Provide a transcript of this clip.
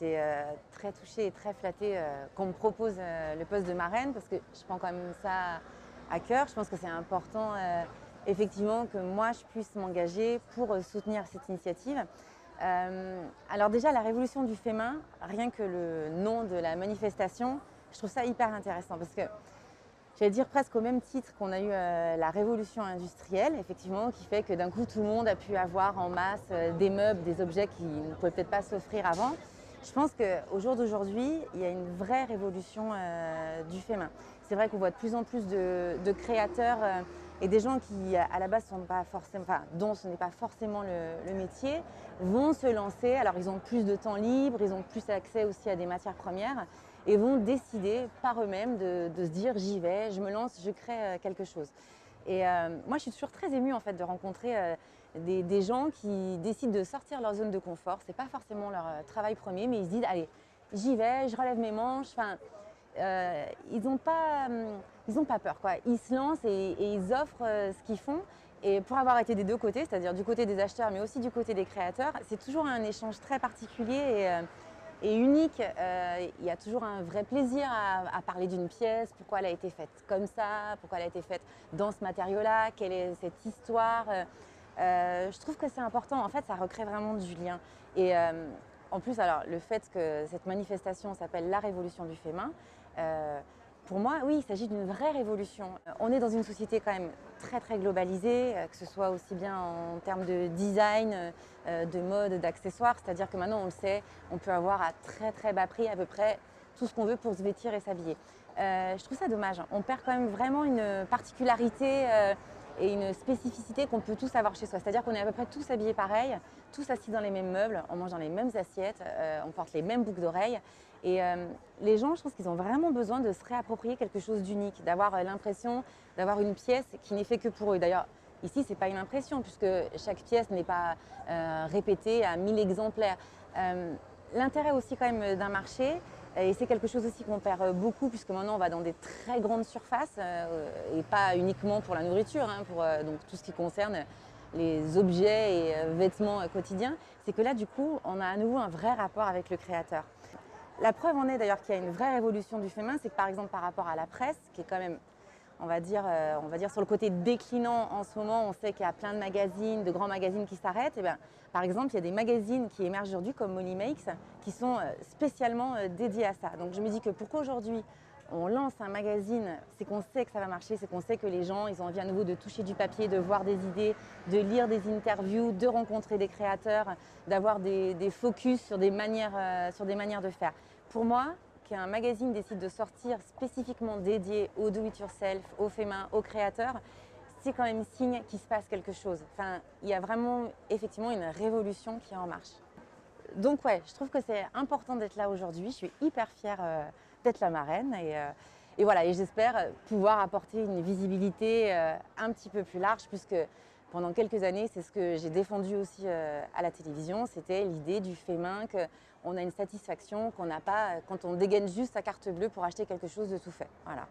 été très touchée et très flattée qu'on me propose le poste de marraine parce que je prends quand même ça à cœur. Je pense que c'est important effectivement que moi je puisse m'engager pour soutenir cette initiative. Alors déjà la révolution du fait main, rien que le nom de la manifestation, je trouve ça hyper intéressant parce que j'allais dire presque au même titre qu'on a eu la révolution industrielle, effectivement, qui fait que d'un coup tout le monde a pu avoir en masse des meubles, des objets qui ne pouvaient peut-être pas s'offrir avant. Je pense qu'au jour d'aujourd'hui, il y a une vraie révolution du fait main. C'est vrai qu'on voit de plus en plus de créateurs et des gens qui, à la base, sont pas forcément, enfin, dont ce n'est pas forcément le métier, vont se lancer. Alors, ils ont plus de temps libre, ils ont plus accès aussi à des matières premières et vont décider par eux-mêmes de se dire j'y vais, je me lance, je crée quelque chose. Et moi, je suis toujours très émue en fait de rencontrer des gens qui décident de sortir leur zone de confort. C'est pas forcément leur travail premier, mais ils se disent allez, j'y vais, je relève mes manches. Enfin, ils n'ont pas peur, quoi. Ils se lancent et ils offrent ce qu'ils font. Et pour avoir été des deux côtés, c'est-à-dire du côté des acheteurs, mais aussi du côté des créateurs, c'est toujours un échange très particulier et unique. Il y a toujours un vrai plaisir à parler d'une pièce, pourquoi elle a été faite comme ça, pourquoi elle a été faite dans ce matériau-là, quelle est cette histoire. Je trouve que c'est important. En fait, ça recrée vraiment du lien. Et en plus, alors, le fait que cette manifestation s'appelle la révolution du fait main, pour moi, oui, il s'agit d'une vraie révolution. On est dans une société quand même très très globalisée, que ce soit aussi bien en termes de design, de mode, d'accessoires. C'est-à-dire que maintenant, on le sait, on peut avoir à très très bas prix à peu près tout ce qu'on veut pour se vêtir et s'habiller. Je trouve ça dommage. On perd quand même vraiment une particularité et une spécificité qu'on peut tous avoir chez soi. C'est-à-dire qu'on est à peu près tous habillés pareil, tous assis dans les mêmes meubles, on mange dans les mêmes assiettes, on porte les mêmes boucles d'oreilles. Et les gens, je pense qu'ils ont vraiment besoin de se réapproprier quelque chose d'unique, d'avoir l'impression d'avoir une pièce qui n'est faite que pour eux. D'ailleurs, ici, ce n'est pas une impression puisque chaque pièce n'est pas répétée à 1000 exemplaires. L'intérêt aussi quand même d'un marché, et c'est quelque chose aussi qu'on perd beaucoup puisque maintenant on va dans des très grandes surfaces et pas uniquement pour la nourriture, hein, pour donc tout ce qui concerne les objets et vêtements quotidiens, c'est que là du coup on a à nouveau un vrai rapport avec le créateur. La preuve en est d'ailleurs qu'il y a une vraie révolution du fait main, c'est que par exemple par rapport à la presse, qui est quand même on va dire sur le côté déclinant en ce moment, on sait qu'il y a plein de magazines, de grands magazines qui s'arrêtent. Et bien, par exemple, il y a des magazines qui émergent aujourd'hui comme Molly Makes qui sont spécialement dédiés à ça. Donc je me dis que pourquoi aujourd'hui on lance un magazine, c'est qu'on sait que ça va marcher, c'est qu'on sait que les gens ils ont envie à nouveau de toucher du papier, de voir des idées, de lire des interviews, de rencontrer des créateurs, d'avoir des focus sur des manières de faire. Pour moi, qu'un magazine décide de sortir spécifiquement dédié au do-it-yourself, au fait main, aux créateurs, c'est quand même signe qu'il se passe quelque chose. Enfin, il y a vraiment effectivement une révolution qui est en marche. Donc ouais, je trouve que c'est important d'être là aujourd'hui. Je suis hyper fière d'être la marraine et voilà, et j'espère pouvoir apporter une visibilité un petit peu plus large puisque pendant quelques années, c'est ce que j'ai défendu aussi à la télévision, c'était l'idée du fait main, qu'on a une satisfaction qu'on n'a pas quand on dégaine juste sa carte bleue pour acheter quelque chose de tout fait. Voilà.